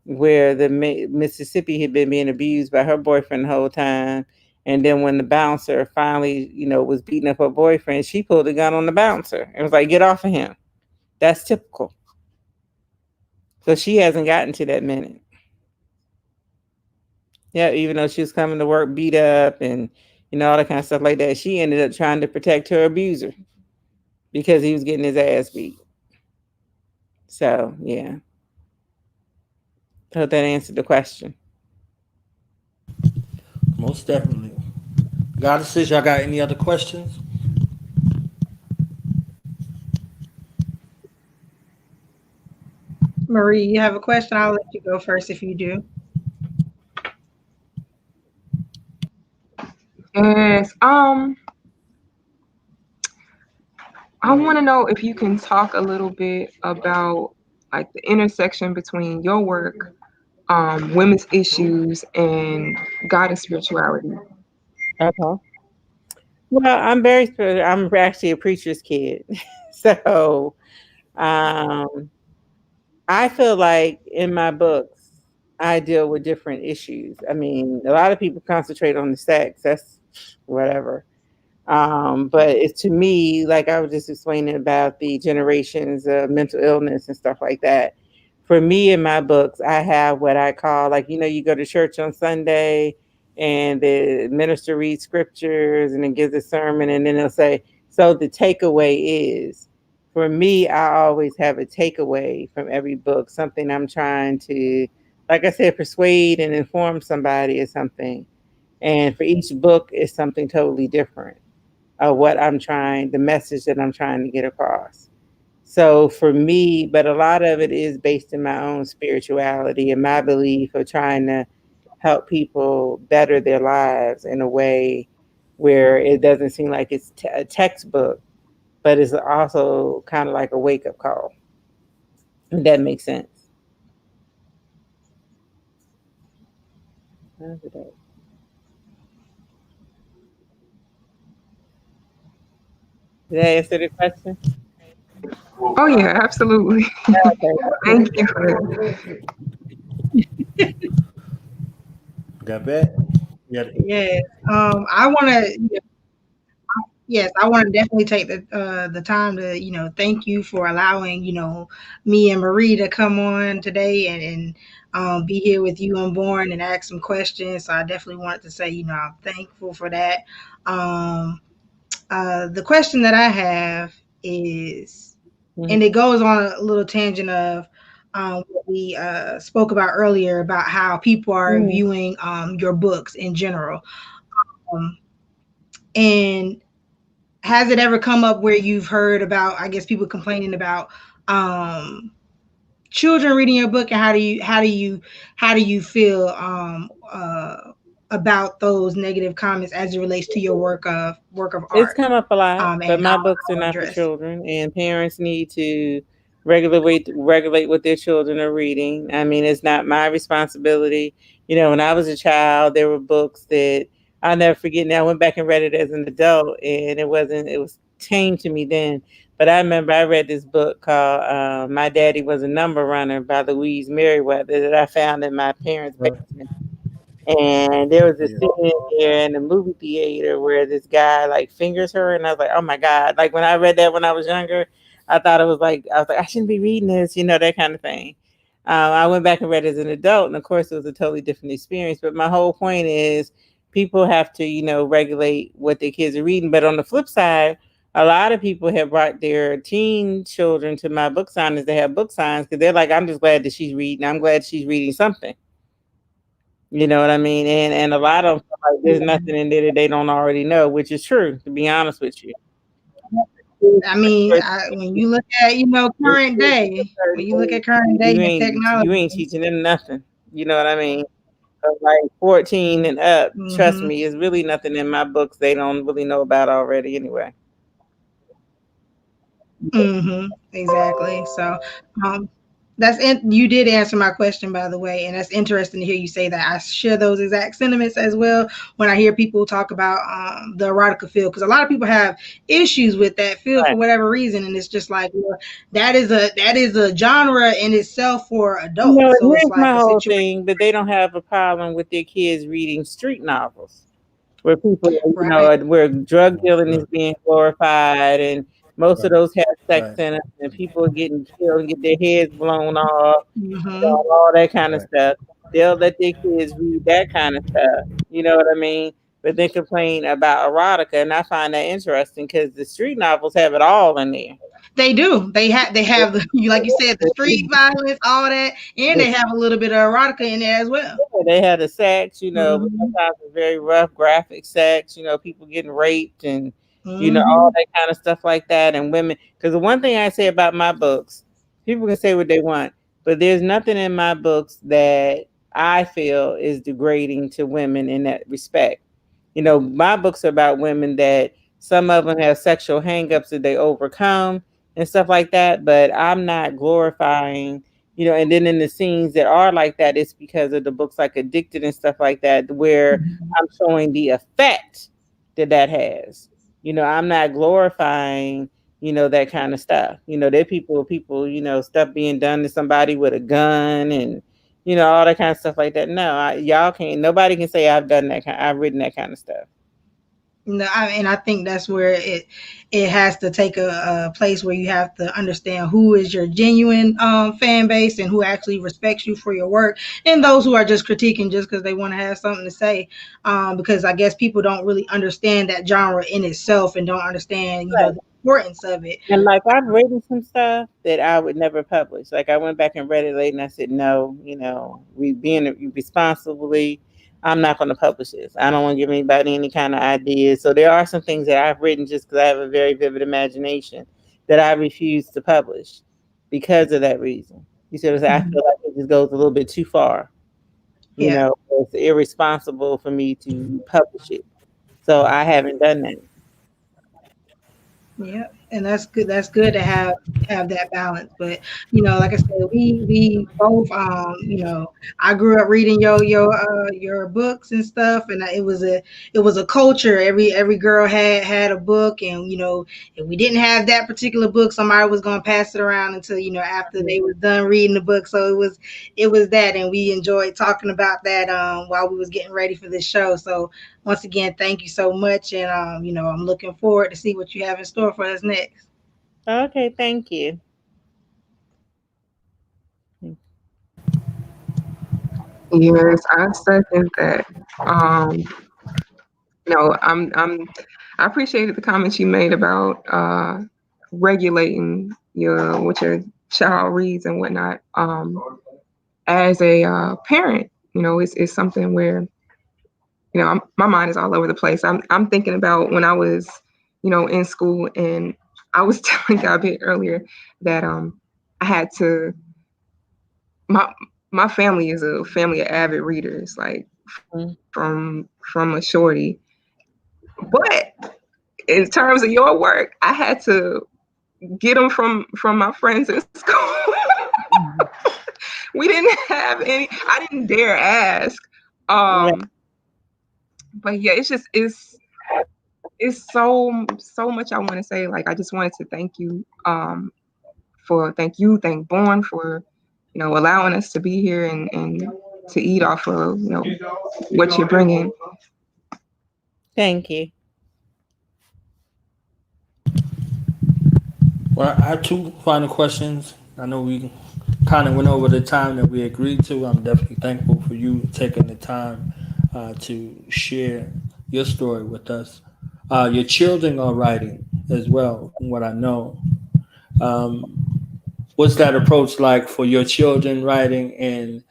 where the Mississippi had been being abused by her boyfriend the whole time. And then when the bouncer finally, was beating up her boyfriend, she pulled a gun on the bouncer and was like, get off of him. That's typical. So she hasn't gotten to that minute. Yeah, even though she was coming to work beat up and, all that kind of stuff like that, she ended up trying to protect her abuser because he was getting his ass beat. So, yeah. I hope that answered the question. Most definitely. Goddesses, y'all got any other questions? Marie, you have a question? I'll let you go first if you do. Yes. I want to know if you can talk a little bit about like the intersection between your work, women's issues, and goddess spirituality. Okay. Well, I'm very spiritual. I'm actually a preacher's kid. So I feel like in my books, I deal with different issues. I mean, a lot of people concentrate on the sex. That's whatever. But it's to me, like I was just explaining about the generations of mental illness and stuff like that. For me, in my books, I have what I call like, you go to church on Sunday and the minister reads scriptures and then gives a sermon, and then they'll say, so the takeaway is, for me, I always have a takeaway from every book, something I'm trying to, like I said, persuade and inform somebody or something. And for each book is something totally different of what I'm trying, the message that I'm trying to get across. So for me, but a lot of it is based in my own spirituality and my belief of trying to help people better their lives in a way where it doesn't seem like it's a textbook, but it's also kind of like a wake up call. If that makes sense. Did that answer the question? Oh yeah, absolutely. Okay. Thank you for that. Got that? Yeah. Yes. I want to. Yes, I want to definitely take the time to thank you for allowing me and Marie to come on today and be here with you unborn and ask some questions. So I definitely wanted to say I'm thankful for that. The question that I have is, and it goes on a little tangent of what we spoke about earlier about how people are viewing your books in general, and has it ever come up where you've heard about, I guess, people complaining about children reading your book, and how do you feel about those negative comments as it relates to your work of art? It's come up a lot, but And my books are not for children, and parents need to regulate what their children are reading. I mean, it's not my responsibility. When I was a child, there were books that I'll never forget. Now I went back and read it as an adult, and it was tame to me then. But I remember I read this book called My Daddy Was a Number Runner by Louise Merriweather that I found in my parents' basement. And there was a Yeah. scene there in the movie theater where this guy like fingers her, and I was like, oh my God. Like when I read that when I was younger, I thought it was like, I was like, I shouldn't be reading this, that kind of thing. I went back and read it as an adult, and of course it was a totally different experience. But my whole point is people have to, regulate what their kids are reading. But on the flip side, a lot of people have brought their teen children to my book signings. They have book signs because they're like, I'm just glad that she's reading. I'm glad she's reading something. You know what I mean? And a lot of them feel like there's nothing in there that they don't already know, which is true, to be honest with you. I mean, when you look at current day, when you look at current day You and ain't technology, teaching them nothing. You know what I mean? So like 14 and up, trust me, is really nothing in my books they don't really know about already anyway. exactly. So, um, you did answer my question, by the way, and that's interesting to hear you say that. I share those exact sentiments as well when I hear people talk about the erotica field, because a lot of people have issues with that field for Right. whatever reason, and it's just like, well, that is a genre in itself for You know, adults. So it's here's like my a whole situation, thing, but they don't have a problem with their kids reading street novels where people, right? where drug dealing is being glorified, and most of Right. those have sex Right. in them, and people are getting killed and get their heads blown off, Mm-hmm. all that kind of Right. stuff. They'll let their kids read that kind of stuff. You know what I mean? But then complain about erotica, and I find that interesting because the street novels have it all in there. They do. They have like you said, the street violence, all that, and they have a little bit of erotica in there as well. They had the sex, but Mm-hmm. sometimes it's very rough, graphic sex, people getting raped and, all Mm-hmm. that kind of stuff like that. And women, because the one thing I say about my books, people can say what they want, but there's nothing in my books that I feel is degrading to women in that respect. My books are about women that some of them have sexual hangups that they overcome and stuff like that, but I'm not glorifying, and then in the scenes that are like that, it's because of the books like Addicted and stuff like that, where I'm showing the effect that has. I'm not glorifying, that kind of stuff. There are people, stuff being done to somebody with a gun and, all that kind of stuff like that. No, y'all can't. Nobody can say I've done that. I've written that kind of stuff. No, and I think that's where it has to take a place where you have to understand who is your genuine fan base and who actually respects you for your work, and those who are just critiquing just because they want to have something to say. Because I guess people don't really understand that genre in itself and don't understand, Right. the importance of it. And like I've written some stuff that I would never publish. Like I went back and read it late, and I said, no, we being responsibly, I'm not going to publish this. I don't want to give anybody any kind of ideas. So there are some things that I've written just because I have a very vivid imagination that I refuse to publish because of that reason. You see what I'm saying? I feel like it just goes a little bit too far. Yeah. It's irresponsible for me to publish it. So I haven't done that. Yeah, and that's good. That's good to have that balance. But like I said, we both I grew up reading your books and stuff, and it was a culture. Every girl had a book, and if we didn't have that particular book, somebody was gonna pass it around until after they was done reading the book. So it was that, and we enjoyed talking about that while we was getting ready for this show. So once again, thank you so much, and I'm looking forward to see what you have in store for us next. Okay, thank you. Yes, I second that. No, I appreciated the comments you made about regulating what your child reads and whatnot. As a parent, it's something where my mind is all over the place. I'm thinking about when I was, in school, and I was telling Gabby earlier that I had to my family is a family of avid readers, like from a shorty. But in terms of your work, I had to get them from my friends in school. We didn't have any. I didn't dare ask. But yeah, it's so much I want to say. Like I just wanted to thank you thank Born for allowing us to be here and to eat off of, what you're bringing. Thank you. Well, I have two final questions. I know we kind of went over the time that we agreed to. I'm definitely thankful for you taking the time to share your story with us. Your children are writing as well, from what I know. What's that approach like for your children writing, and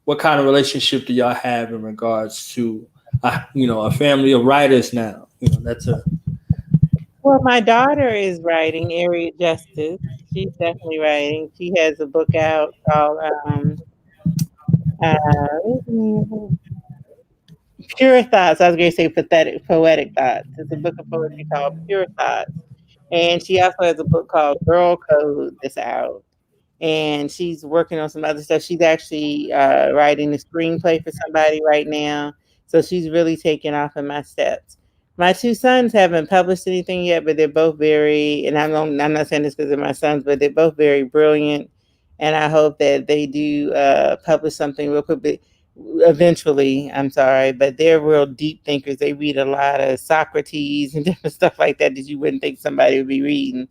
what kind of relationship do y'all have in regards to a family of writers now? That's a Well, my daughter is writing, Area Justice. She's definitely writing. She has a book out called uh, Pure Thoughts. I was going to say poetic thoughts. It's a book of poetry called Pure Thoughts. And she also has a book called Girl Code that's out. And she's working on some other stuff. She's actually writing a screenplay for somebody right now. So she's really taking off in my steps. My two sons haven't published anything yet, but they're both very, and I'm not saying this because they're my sons, but they're both very brilliant. And I hope that they do publish something real quick. Eventually, I'm sorry, but they're real deep thinkers. They read a lot of Socrates and different stuff like that you wouldn't think somebody would be reading.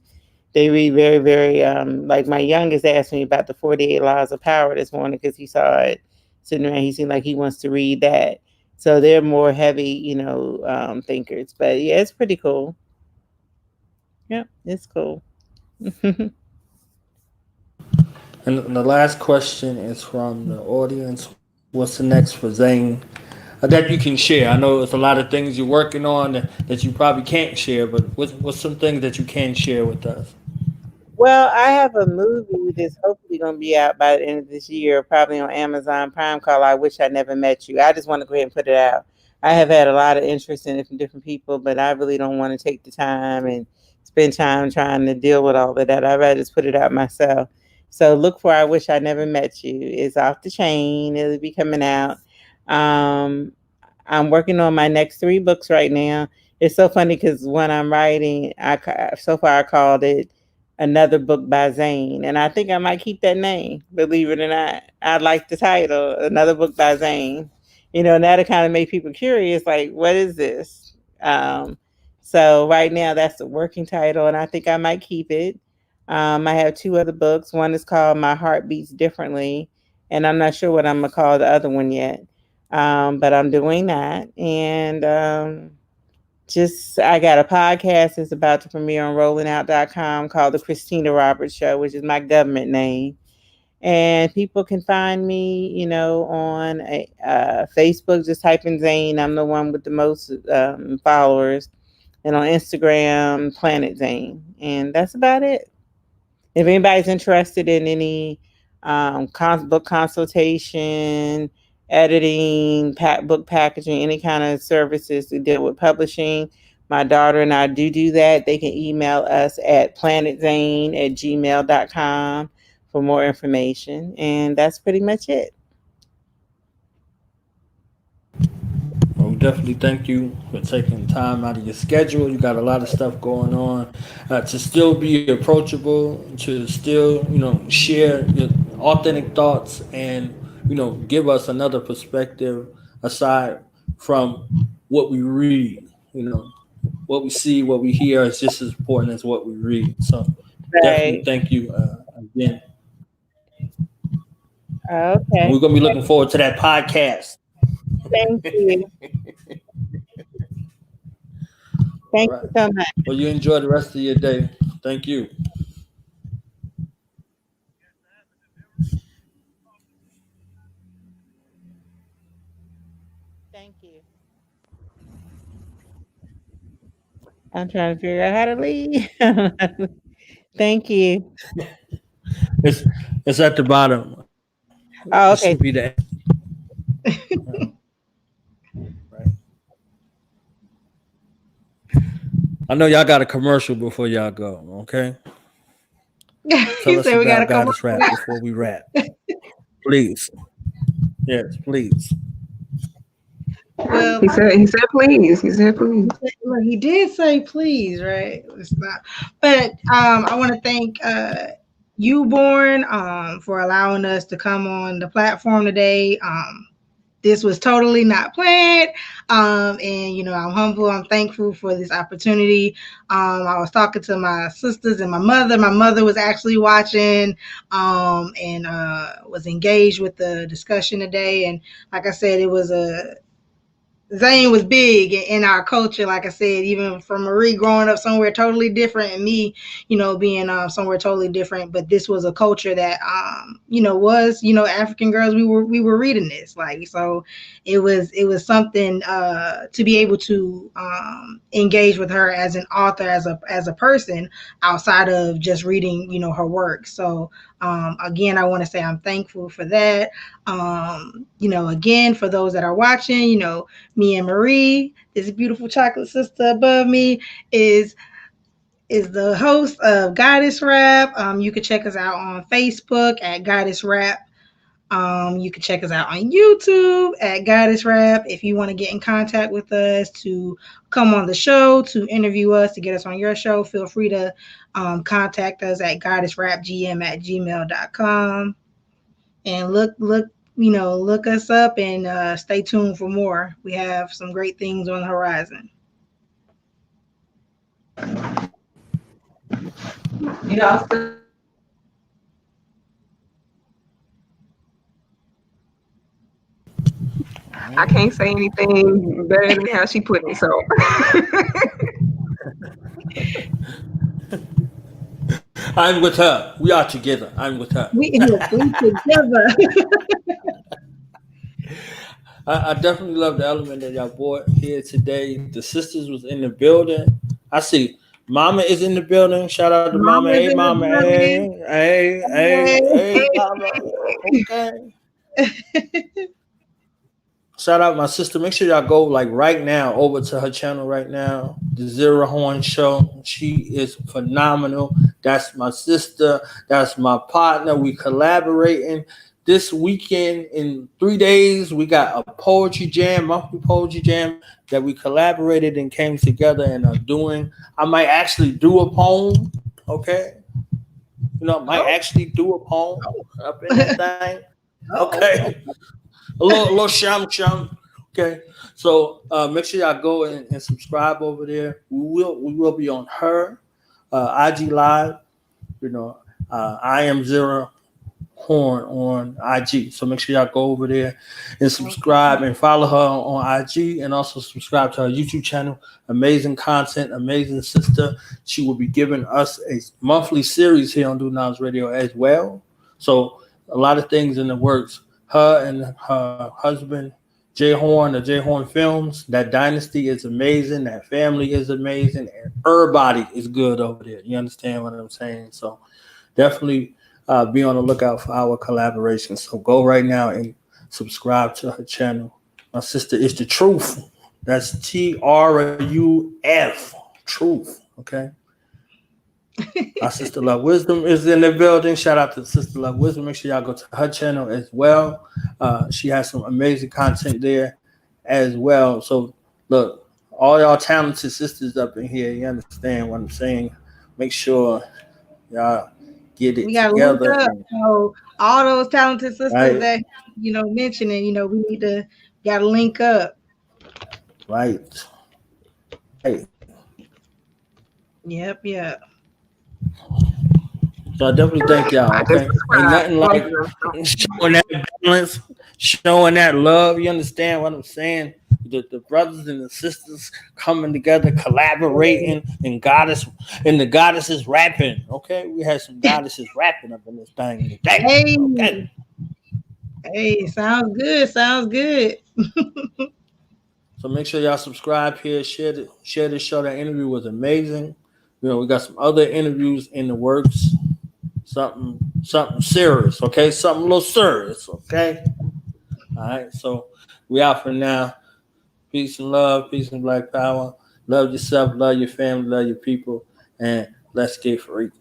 They read very, very, like my youngest asked me about the 48 Laws of Power this morning because he saw it sitting around. He seemed like he wants to read that. So they're more heavy, thinkers. But yeah, it's pretty cool. Yep, it's cool. And the last question is from the audience. What's the next for Zane that you can share? I know there's a lot of things you're working on that you probably can't share, but what's some things that you can share with us? Well, I have a movie that's hopefully going to be out by the end of this year, probably on Amazon Prime, called I Wish I Never Met You. I just want to go ahead and put it out. I have had a lot of interest in it from different people, but I really don't want to take the time and spend time trying to deal with all of that. I'd rather just put it out myself. So look for I Wish I Never Met You. It's off the chain. It'll be coming out. Um, I'm working on my next 3 books right now. It's so funny because when I'm writing, so far I called it Another Book by Zane. And I think I might keep that name, believe it or not. I like the title, Another Book by Zane. And that'll kind of make people curious, like, what is this? So right now that's the working title, and I think I might keep it. I have 2 other books. One is called My Heart Beats Differently, and I'm not sure what I'm going to call the other one yet. But I'm doing that. And I got a podcast that's about to premiere on rollingout.com called The Christina Roberts Show, which is my government name. And people can find me, on Facebook. Just type in Zane. I'm the one with the most followers. And on Instagram, Planet Zane. And that's about it. If anybody's interested in any book consultation, editing, book packaging, any kind of services to deal with publishing, my daughter and I do that. They can email us at planetzane@gmail.com for more information. And that's pretty much it. Well, definitely thank you for taking time out of your schedule. You got a lot of stuff going on. To still be approachable, to still, share your authentic thoughts and, give us another perspective aside from what we read. What we see, what we hear is just as important as what we read. So definitely thank you again. Okay. And we're going to be looking forward to that podcast. Thank you. Thank you so much. Well, you enjoy the rest of your day. Thank you. Thank you. I'm trying to figure out how to leave. Thank you. It's at the bottom. Oh, okay. Right. I know y'all got a commercial before y'all go, okay? Tell us we got about Goddess Rap before we wrap. Please. Yes, please. Well, he said please. He said please. Well, he did say please, right? It's not. But I want to thank Born, for allowing us to come on the platform today. This was totally not planned. And, you know, I'm humble. I'm thankful for this opportunity. I was talking to my sisters and my mother. My mother was actually watching and was engaged with the discussion today. And like I said, it was Zane was big in our culture, like I said, even from Marie growing up somewhere totally different, and me, you know, being somewhere totally different. But this was a culture that, you know, was, you know, African girls. We were reading this, like, so it was something to be able to engage with her as an author, as a person outside of just reading, you know, her work. So again, I want to say I'm thankful for that. You know, again, for those that are watching, you know, me and Marie, this beautiful chocolate sister above me, is the host of Goddess Rap. You can check us out on Facebook at Goddess Rap. You can check us out on YouTube at Goddess Rap. If you want to get in contact with us to come on the show, to interview us, to get us on your show, feel free to contact us at goddessrapgm@gmail.com. And look, you know, look us up and stay tuned for more. We have some great things on the horizon. Yeah. I can't say anything better than how she put it. So I'm with her. We are together. I'm with her. We together. I definitely love the element that y'all brought here today. The sisters was in the building. I see Mama is in the building. Shout out to Mama. Hey, Mama. Hey, Mama. Okay. Shout out my sister. Make sure y'all go like right now over to her channel right now, the Zero Horn Show. She is phenomenal. That's my sister. That's my partner. We collaborating. This weekend in 3 days, we got a poetry jam, monthly poetry jam that we collaborated and came together and are doing. I might actually do a poem, okay? You know, might actually do a poem up in that thing, okay? A little sham. Okay, so make sure y'all go and subscribe over there. We will be on her IG live. You know, I am Zero Horn on IG. So make sure y'all go over there and subscribe and follow her on IG, and also subscribe to her YouTube channel. Amazing content, amazing sister. She will be giving us a monthly series here on Do Nows Radio as well. So a lot of things in the works. Her and her husband, Jay Horn, the Jay Horn Films. That dynasty is amazing. That family is amazing. And everybody is good over there. You understand what I'm saying? So definitely be on the lookout for our collaboration. So go right now and subscribe to her channel. My sister is the truth. That's TRUF. Truth. Okay. My sister Love Wisdom is in the building. Shout out to Sister Love Wisdom. Make sure y'all go to her channel as well. She has some amazing content there as well. So look, all y'all talented sisters up in here, you understand what I'm saying? Make sure y'all get it together. So all those talented sisters that, you know, mentioning, you know, we gotta link up. Right. Hey. Yep. So I definitely thank y'all. Okay, ain't nothing like showing that balance, showing that love. You understand what I'm saying? The brothers and the sisters coming together, collaborating, and the goddesses rapping. Okay, we had some goddesses rapping up in this thing today. Okay. Hey, sounds good. So make sure y'all subscribe here, share this show. That interview was amazing. You know, we got some other interviews in the works. Something serious, okay? Something a little serious, okay? All right, so we out for now. Peace and love, peace and black power. Love yourself, love your family, love your people, and let's get free.